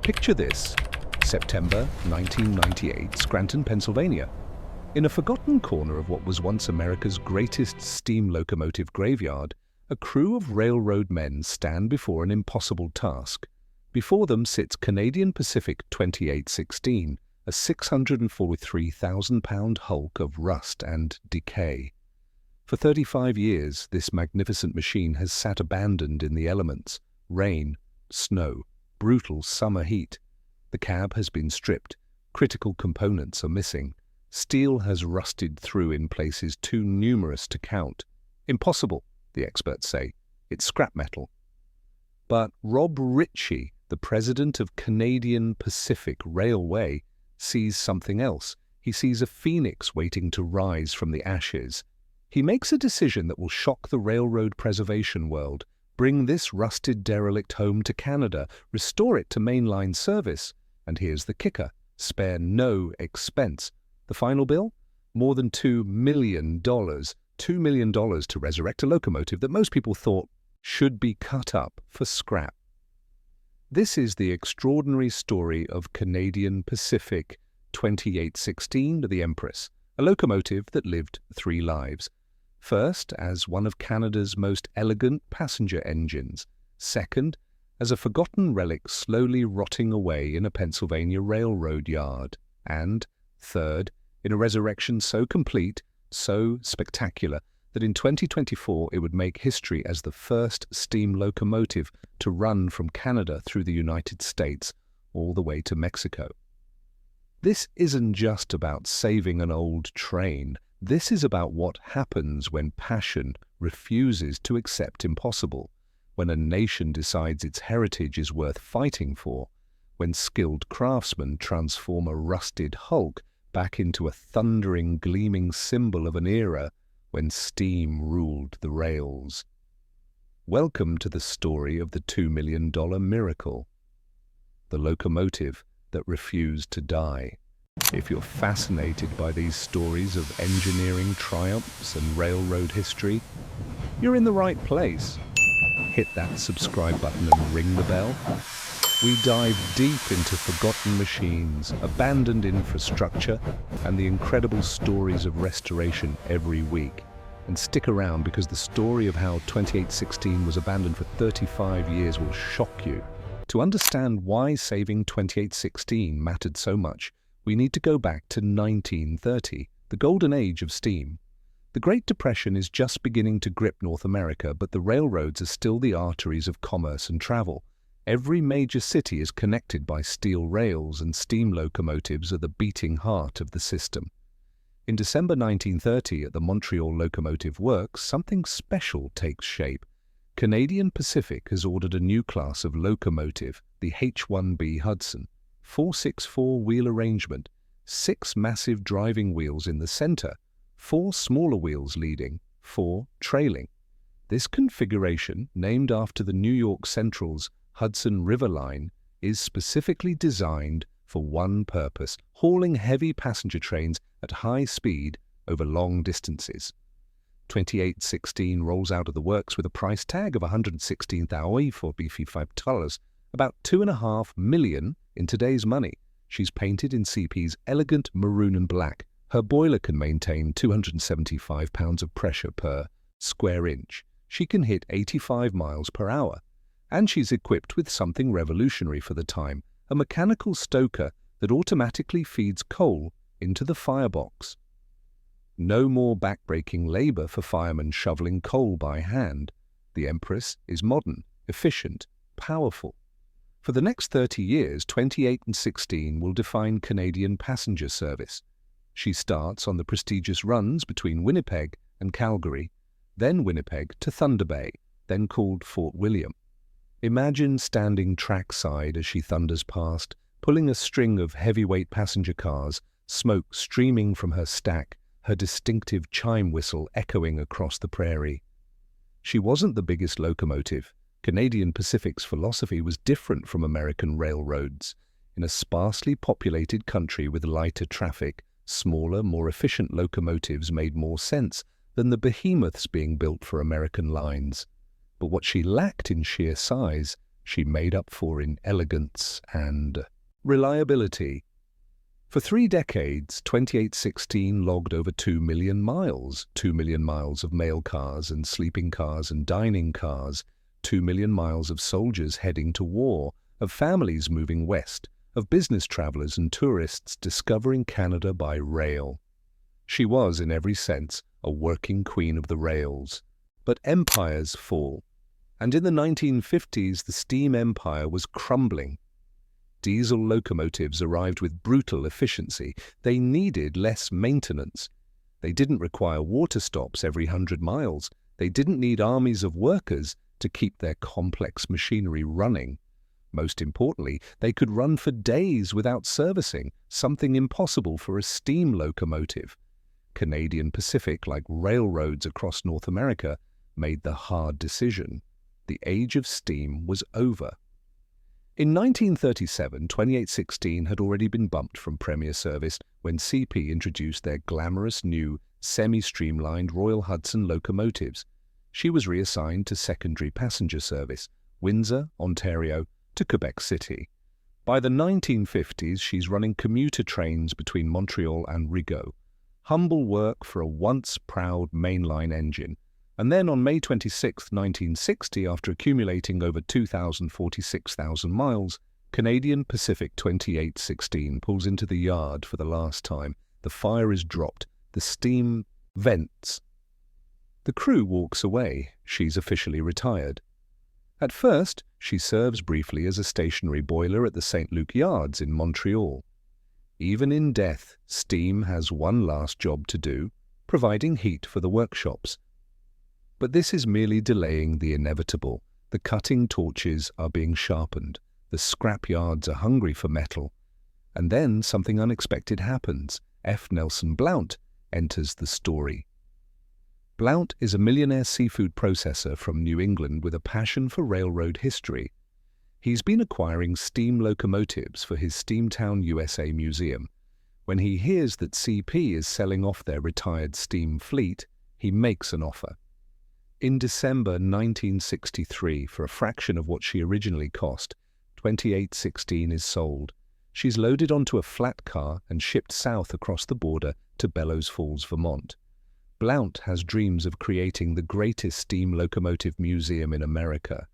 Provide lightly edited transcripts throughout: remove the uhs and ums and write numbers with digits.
Picture this, September 1998, Scranton, Pennsylvania. In a forgotten corner of what was once America's greatest steam locomotive graveyard, a crew of railroad men stand before an impossible task. Before them sits Canadian Pacific 2816, a 643,000-pound hulk of rust and decay. For 35 years, this magnificent machine has sat abandoned in the elements: rain, snow, brutal summer heat. The cab has been stripped, critical components are missing, steel has rusted through in places too numerous to count. Impossible, the experts say. It's scrap metal. But Rob Ritchie, the president of Canadian Pacific Railway, sees something else. He sees a phoenix waiting to rise from the ashes. He makes a decision that will shock the railroad preservation world, bring this rusted derelict home to Canada, restore it to mainline service. And here's the kicker: spare no expense. The final bill? More than $2 million. $2 million to resurrect a locomotive that most people thought should be cut up for scrap. This is the extraordinary story of Canadian Pacific 2816, the Empress, a locomotive that lived 3 lives. First, as one of Canada's most elegant passenger engines. Second, as a forgotten relic slowly rotting away in a Pennsylvania railroad yard. And third, in a resurrection so complete, so spectacular, that in 2024 it would make history as the first steam locomotive to run from Canada through the United States all the way to Mexico. This isn't just about saving an old train. This is about what happens when passion refuses to accept impossible, when a nation decides its heritage is worth fighting for, when skilled craftsmen transform a rusted hulk back into a thundering, gleaming symbol of an era when steam ruled the rails. Welcome to the story of the $2 million miracle, the locomotive that refused to die. If you're fascinated by these stories of engineering triumphs and railroad history, you're in the right place. Hit that subscribe button and ring the bell. We dive deep into forgotten machines, abandoned infrastructure, and the incredible stories of restoration every week. And stick around, because the story of how 2816 was abandoned for 35 years will shock you. To understand why saving 2816 mattered so much, we need to go back to 1930, the golden age of steam. The Great Depression is just beginning to grip North America, but the railroads are still the arteries of commerce and travel. Every major city is connected by steel rails, and steam locomotives are the beating heart of the system. In December 1930, at the Montreal Locomotive Works, something special takes shape. Canadian Pacific has ordered a new class of locomotive, the H-1B Hudson. 4/6/4 wheel arrangement, 6 massive driving wheels in the center, 4 smaller wheels leading, 4 trailing. This configuration, named after the New York Central's Hudson River Line, is specifically designed for one purpose: hauling heavy passenger trains at high speed over long distances. 2816 rolls out of the works with a price tag of $116,045, about $2.5 million in today's money. She's painted in CP's elegant maroon and black. Her boiler can maintain 275 pounds of pressure per square inch. She can hit 85 miles per hour. And she's equipped with something revolutionary for the time: a mechanical stoker that automatically feeds coal into the firebox. No more backbreaking labor for firemen shoveling coal by hand. The Empress is modern, efficient, powerful. For the next 30 years, 2816 will define Canadian passenger service. She starts on the prestigious runs between Winnipeg and Calgary, then Winnipeg to Thunder Bay, then called Fort William. Imagine standing trackside as she thunders past, pulling a string of heavyweight passenger cars, smoke streaming from her stack, her distinctive chime whistle echoing across the prairie. She wasn't the biggest locomotive. Canadian Pacific's philosophy was different from American railroads. In a sparsely populated country with lighter traffic, smaller, more efficient locomotives made more sense than the behemoths being built for American lines. But what she lacked in sheer size, she made up for in elegance and reliability. For 3 decades, 2816 logged over 2 million miles, 2 million miles of mail cars and sleeping cars and dining cars, 2 million miles of soldiers heading to war, of families moving west, of business travelers and tourists discovering Canada by rail. She was, in every sense, a working queen of the rails. But empires fall, and in the 1950s the steam empire was crumbling. Diesel locomotives arrived with brutal efficiency. They needed less maintenance. They didn't require water stops every 100 miles. They didn't need armies of workers to keep their complex machinery running. Most importantly, they could run for days without servicing, something impossible for a steam locomotive. Canadian Pacific, like railroads across North America, made the hard decision. The age of steam was over. In 1937, 2816 had already been bumped from premier service when CP introduced their glamorous new, semi-streamlined Royal Hudson locomotives. She was reassigned to secondary passenger service, Windsor, Ontario, to Quebec City. By the 1950s, she's running commuter trains between Montreal and Rigaud. Humble work for a once-proud mainline engine. And then on May 26, 1960, after accumulating over 2,046,000 miles, Canadian Pacific 2816 pulls into the yard for the last time. The fire is dropped. The steam vents. The crew walks away. She's officially retired. At first, she serves briefly as a stationary boiler at the St. Luc Yards in Montreal. Even in death, steam has one last job to do, providing heat for the workshops. But this is merely delaying the inevitable. The cutting torches are being sharpened. The scrap yards are hungry for metal. And then something unexpected happens. F. Nelson Blount enters the story. Blount is a millionaire seafood processor from New England with a passion for railroad history. He's been acquiring steam locomotives for his Steamtown USA museum. When he hears that CP is selling off their retired steam fleet, he makes an offer. In December 1963, for a fraction of what she originally cost, 2816 is sold. She's loaded onto a flat car and shipped south across the border to Bellows Falls, Vermont. Blount has dreams of creating the greatest steam locomotive museum in America,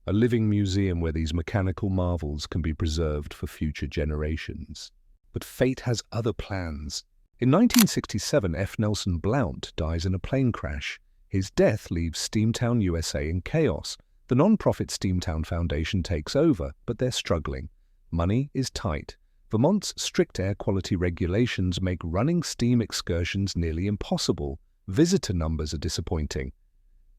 a living museum where these mechanical marvels can be preserved for future generations. But fate has other plans. In 1967, F. Nelson Blount dies in a plane crash. His death leaves Steamtown USA in chaos. The non-profit Steamtown Foundation takes over, but they're struggling. Money is tight. Vermont's strict air quality regulations make running steam excursions nearly impossible. Visitor numbers are disappointing.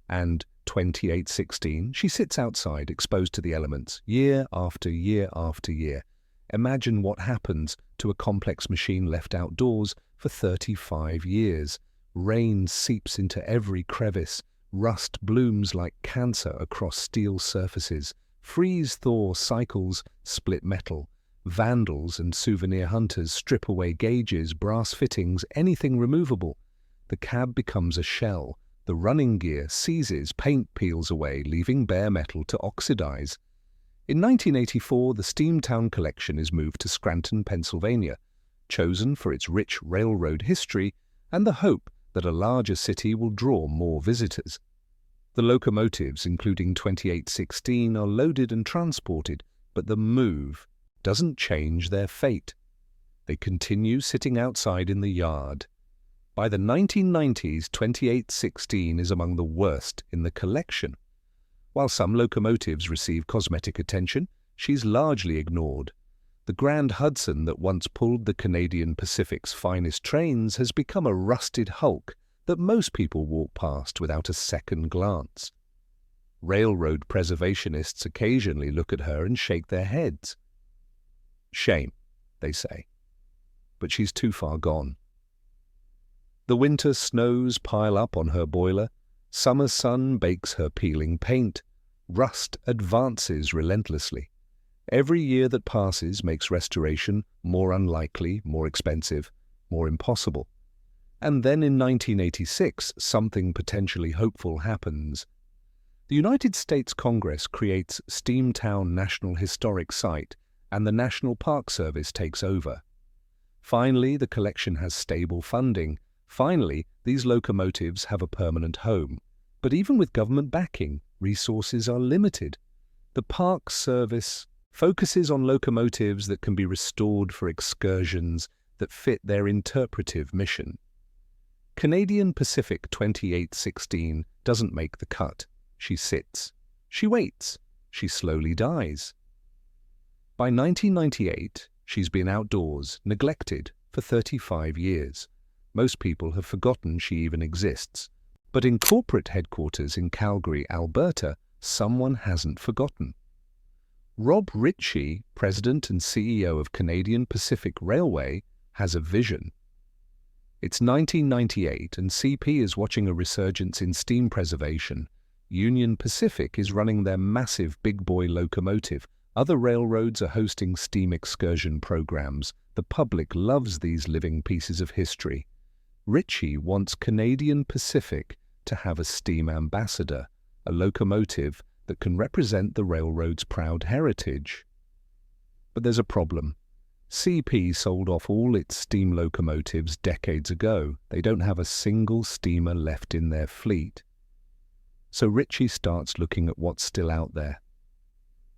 And 2816, she sits outside, exposed to the elements, year after year after year. Imagine what happens to a complex machine left outdoors for 35 years. Rain seeps into every crevice. Rust blooms like cancer across steel surfaces. Freeze-thaw cycles split metal. Vandals and souvenir hunters strip away gauges, brass fittings, anything removable. The cab becomes a shell. The running gear seizes, paint peels away, leaving bare metal to oxidize. In 1984, the Steamtown collection is moved to Scranton, Pennsylvania, chosen for its rich railroad history and the hope that a larger city will draw more visitors. The locomotives, including 2816, are loaded and transported, but the move doesn't change their fate. They continue sitting outside in the yard. By the 1990s, 2816 is among the worst in the collection. While some locomotives receive cosmetic attention, she's largely ignored. The Grand Hudson that once pulled the Canadian Pacific's finest trains has become a rusted hulk that most people walk past without a second glance. Railroad preservationists occasionally look at her and shake their heads. Shame, they say. But she's too far gone. The winter snows pile up on her boiler. Summer sun bakes her peeling paint. Rust advances relentlessly. Every year that passes makes restoration more unlikely, more expensive, more impossible. And then in 1986, something potentially hopeful happens. The United States Congress creates Steamtown National Historic Site, and the National Park Service takes over. Finally, the collection has stable funding. Finally, these locomotives have a permanent home. But even with government backing, resources are limited. The Park Service focuses on locomotives that can be restored for excursions that fit their interpretive mission. Canadian Pacific 2816 doesn't make the cut. She sits. She waits. She slowly dies. By 1998, she's been outdoors, neglected, for 35 years. Most people have forgotten she even exists. But in corporate headquarters in Calgary, Alberta, someone hasn't forgotten. Rob Ritchie, President and CEO of Canadian Pacific Railway, has a vision. It's 1998 and CP is watching a resurgence in steam preservation. Union Pacific is running their massive big boy locomotive. Other railroads are hosting steam excursion programs. The public loves these living pieces of history. Ritchie wants Canadian Pacific to have a steam ambassador, a locomotive that can represent the railroad's proud heritage. But there's a problem. CP sold off all its steam locomotives decades ago. They don't have a single steamer left in their fleet. So Ritchie starts looking at what's still out there.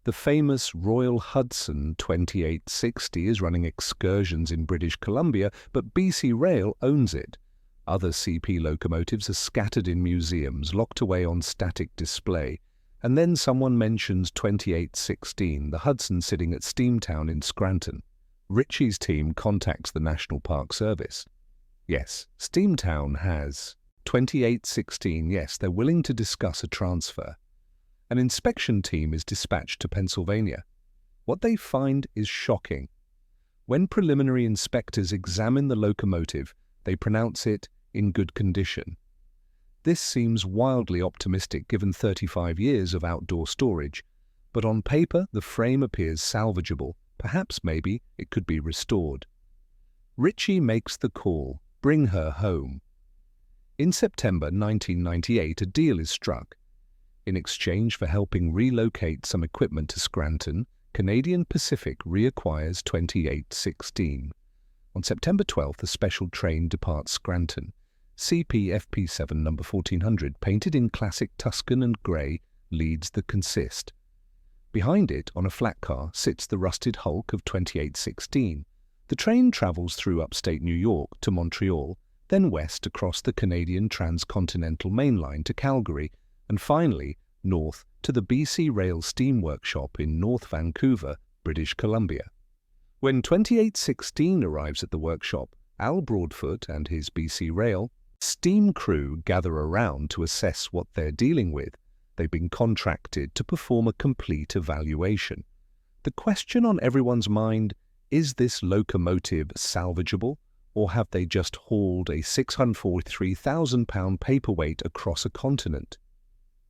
The famous Royal Hudson 2860 is running excursions in British Columbia, but BC Rail owns it. Other CP locomotives are scattered in museums, locked away on static display. And then someone mentions 2816, the Hudson sitting at Steamtown in Scranton. Ritchie's team contacts the National Park Service. Yes, Steamtown has 2816, yes, they're willing to discuss a transfer. An inspection team is dispatched to Pennsylvania. What they find is shocking. When preliminary inspectors examine the locomotive, they pronounce it in good condition. This seems wildly optimistic given 35 years of outdoor storage, but on paper the frame appears salvageable. Perhaps maybe it could be restored. Ritchie makes the call, bring her home. In September 1998, a deal is struck. In exchange for helping relocate some equipment to Scranton, Canadian Pacific reacquires 2816. On September 12th, a special train departs Scranton. CP FP7 number 1400, painted in classic Tuscan and grey, leads the consist. Behind it, on a flat car, sits the rusted hulk of 2816. The train travels through upstate New York to Montreal, then west across the Canadian transcontinental main line to Calgary, and finally north to the BC Rail Steam Workshop in North Vancouver, British Columbia. When 2816 arrives at the workshop, Al Broadfoot and his BC Rail steam crew gather around to assess what they're dealing with. They've been contracted to perform a complete evaluation. The question on everyone's mind, is this locomotive salvageable, or have they just hauled a £643,000 paperweight across a continent?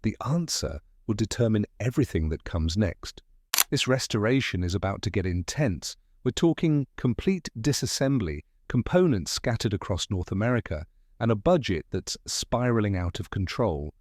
The answer will determine everything that comes next. This restoration is about to get intense. We're talking complete disassembly, components scattered across North America, and a budget that's spiraling out of control.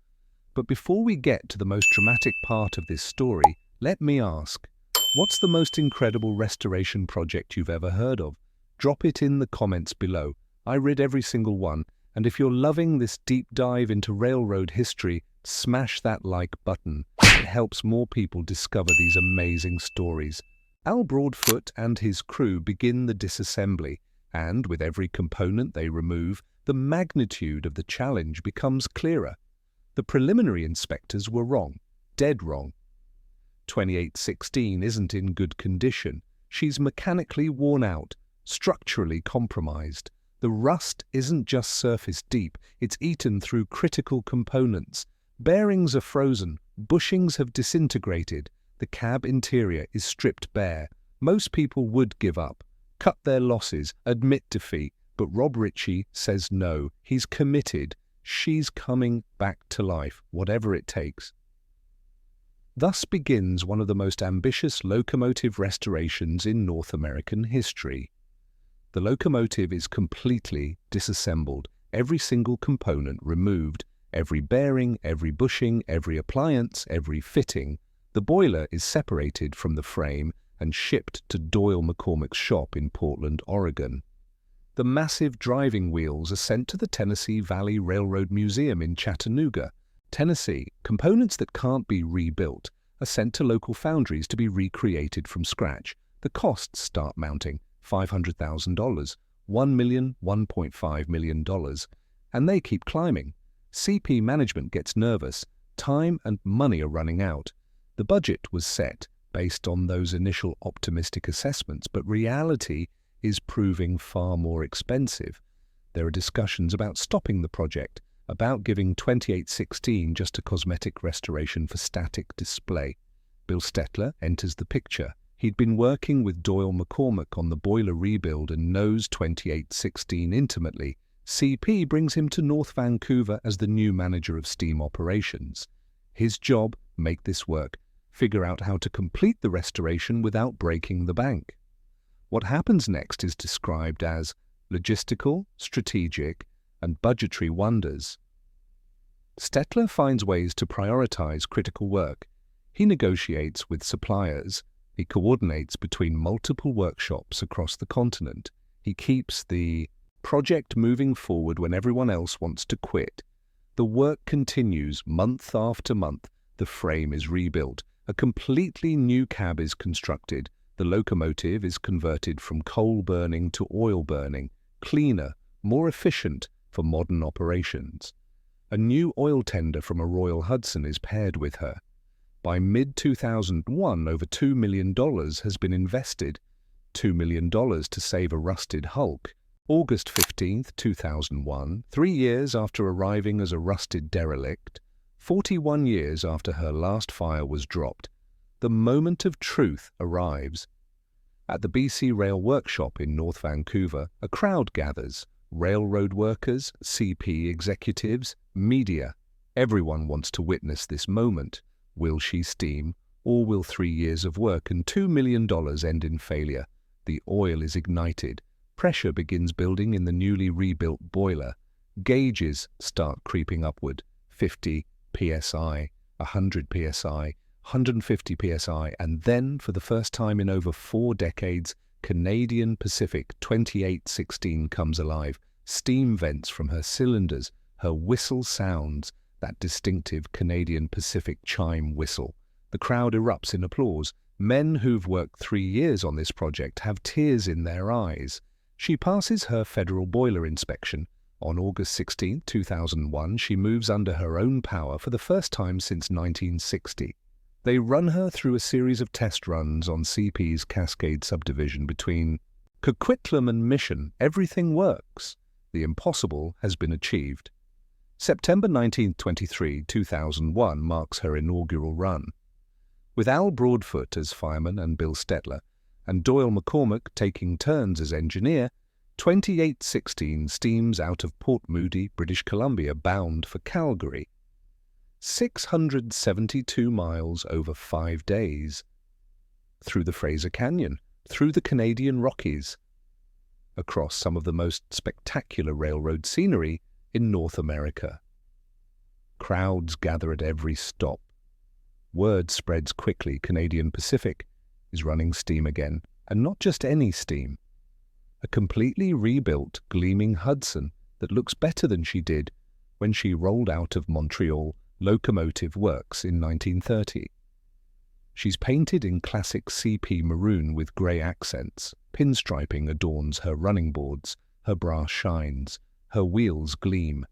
But before we get to the most dramatic part of this story, let me ask, what's the most incredible restoration project you've ever heard of? Drop it in the comments below. I read every single one, and if you're loving this deep dive into railroad history, smash that like button. It helps more people discover these amazing stories. Al Broadfoot and his crew begin the disassembly, and with every component they remove, the magnitude of the challenge becomes clearer. The preliminary inspectors were wrong, dead wrong. 2816 isn't in good condition. She's mechanically worn out, structurally compromised. The rust isn't just surface deep, it's eaten through critical components. Bearings are frozen, bushings have disintegrated, the cab interior is stripped bare. Most people would give up, cut their losses, admit defeat, but Rob Ritchie says no, he's committed. She's coming back to life, whatever it takes. Thus begins one of the most ambitious locomotive restorations in North American history. The locomotive is completely disassembled, every single component removed, Every bearing, every bushing, every appliance, every fitting, the boiler is separated from the frame and shipped to Doyle McCormick's shop in Portland, Oregon. The massive driving wheels are sent to the Tennessee Valley Railroad Museum in Chattanooga, Tennessee. Components that can't be rebuilt are sent to local foundries to be recreated from scratch. The costs start mounting $500,000, $1 million, $1.5 million, and they keep climbing. CP management gets nervous. Time and money are running out. The budget was set based on those initial optimistic assessments, but reality is proving far more expensive. There are discussions about stopping the project, about giving 2816 just a cosmetic restoration for static display. Bill Stetler enters the picture. He'd been working with Doyle McCormick on the boiler rebuild and knows 2816 intimately. CP brings him to North Vancouver as the new manager of steam operations. His job, make this work, figure out how to complete the restoration without breaking the bank. What happens next is described as logistical, strategic, and budgetary wonders. Stetler finds ways to prioritize critical work. He negotiates with suppliers. He coordinates between multiple workshops across the continent. He keeps the project moving forward when everyone else wants to quit. The work continues month after month. The frame is rebuilt. A completely new cab is constructed. The locomotive is converted from coal burning to oil burning, cleaner, more efficient for modern operations. A new oil tender from a Royal Hudson is paired with her. By mid-2001, over $2 million has been invested. $2 million to save a rusted hulk. August 15, 2001, 3 years after arriving as a rusted derelict, 41 years after her last fire was dropped, the moment of truth arrives. At the BC Rail Workshop in North Vancouver, a crowd gathers. Railroad workers, CP executives, media. Everyone wants to witness this moment. Will she steam, or will 3 years of work and $2 million end in failure? The oil is ignited. Pressure begins building in the newly rebuilt boiler. Gauges start creeping upward. 50 psi, 100 psi, 150 psi, and then, for the first time in over 4 decades, Canadian Pacific 2816 comes alive. Steam vents from her cylinders. Her whistle sounds, that distinctive Canadian Pacific chime whistle. The crowd erupts in applause. Men who've worked 3 years on this project have tears in their eyes. She passes her federal boiler inspection. On August 16, 2001, she moves under her own power for the first time since 1960. They run her through a series of test runs on CP's Cascade subdivision between Coquitlam and Mission. Everything works. The impossible has been achieved. September 1923, 2001 marks her inaugural run. With Al Broadfoot as fireman and Bill Stetler, and Doyle McCormick taking turns as engineer, 2816 steams out of Port Moody, British Columbia, bound for Calgary. 672 miles over 5 days. Through the Fraser Canyon, through the Canadian Rockies, across some of the most spectacular railroad scenery in North America. Crowds gather at every stop. Word spreads quickly. Canadian Pacific is running steam again, and not just any steam. A completely rebuilt, gleaming Hudson that looks better than she did when she rolled out of Montreal Locomotive Works in 1930. She's painted in classic CP maroon with grey accents. Pinstriping adorns her running boards. Her brass shines. Her wheels gleam.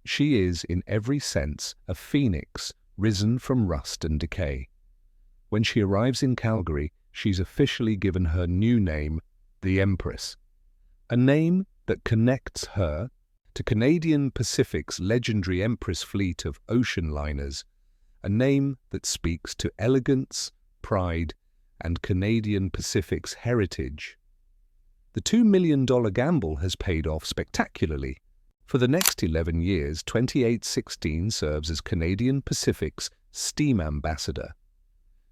She is, in every sense, a phoenix risen from rust and decay. When she arrives in Calgary, she's officially given her new name, the Empress, a name that connects her to Canadian Pacific's legendary Empress fleet of ocean liners, a name that speaks to elegance, pride, and Canadian Pacific's heritage. The $2 million gamble has paid off spectacularly. For the next 11 years, 2816 serves as Canadian Pacific's steam ambassador.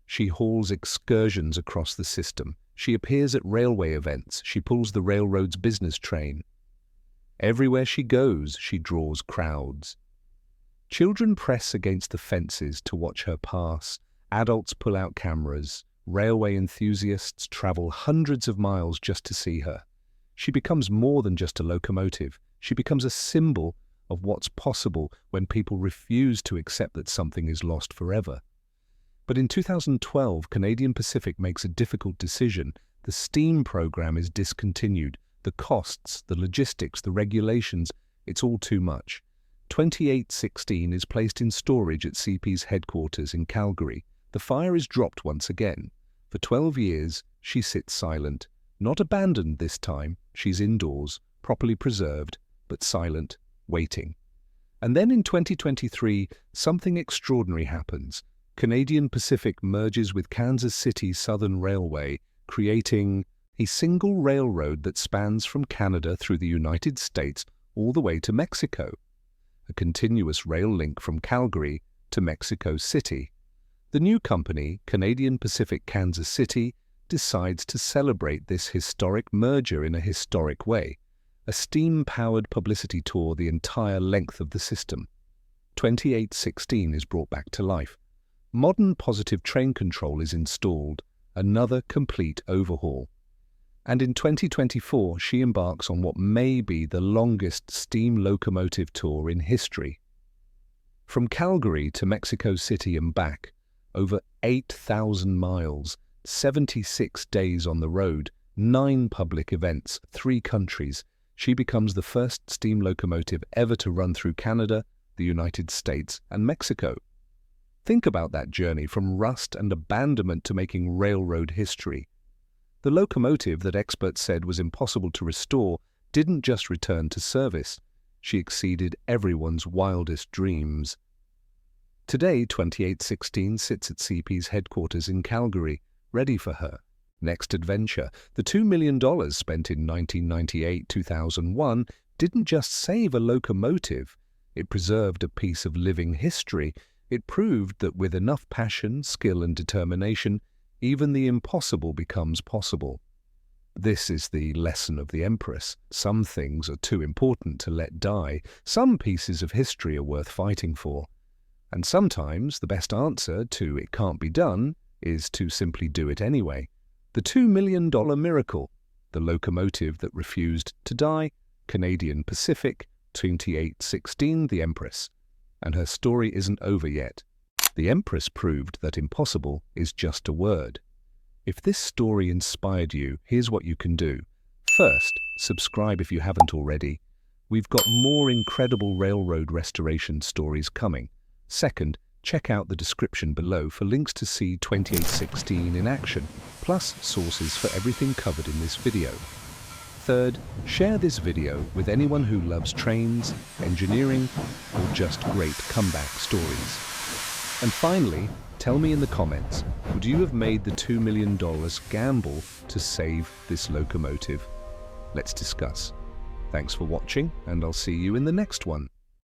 She hauls excursions across the system. She appears at railway events. She pulls the railroad's business train. Everywhere she goes, she draws crowds. Children press against the fences to watch her pass. Adults pull out cameras. Railway enthusiasts travel hundreds of miles just to see her. She becomes more than just a locomotive. She becomes a symbol of what's possible when people refuse to accept that something is lost forever. But in 2012, Canadian Pacific makes a difficult decision. The steam program is discontinued. The costs, the logistics, the regulations, it's all too much. 2816 is placed in storage at CP's headquarters in Calgary. The fire is dropped once again. For 12 years, she sits silent. Not abandoned this time, she's indoors, properly preserved, but silent, waiting. And then in 2023, something extraordinary happens. Canadian Pacific merges with Kansas City Southern Railway, creating a single railroad that spans from Canada through the United States all the way to Mexico. A continuous rail link from Calgary to Mexico City. The new company, Canadian Pacific Kansas City, decides to celebrate this historic merger in a historic way. A steam-powered publicity tour the entire length of the system. 2816 is brought back to life. Modern positive train control is installed, another complete overhaul. And in 2024, she embarks on what may be the longest steam locomotive tour in history. From Calgary to Mexico City and back, over 8,000 miles, 76 days on the road, 9 public events, 3 countries, she becomes the first steam locomotive ever to run through Canada, the United States, and Mexico. Think about that journey from rust and abandonment to making railroad history. The locomotive that experts said was impossible to restore didn't just return to service. She exceeded everyone's wildest dreams. Today, 2816 sits at CP's headquarters in Calgary, ready for her next adventure. The $2 million spent in 1998-2001 didn't just save a locomotive. It preserved a piece of living history. It proved that with enough passion, skill and determination, even the impossible becomes possible. This is the lesson of the Empress. Some things are too important to let die. Some pieces of history are worth fighting for. And sometimes the best answer to "it can't be done" is to simply do it anyway. The $2 million miracle, the locomotive that refused to die, Canadian Pacific, 2816, the Empress. And her story isn't over yet. The Empress proved that impossible is just a word. If this story inspired you, here's what you can do. First, subscribe if you haven't already. We've got more incredible railroad restoration stories coming. Second, check out the description below for links to see 2816 in action, plus sources for everything covered in this video. Third, share this video with anyone who loves trains, engineering, or just great comeback stories. And finally, tell me in the comments, would you have made the $2 million gamble to save this locomotive? Let's discuss. Thanks for watching, and I'll see you in the next one.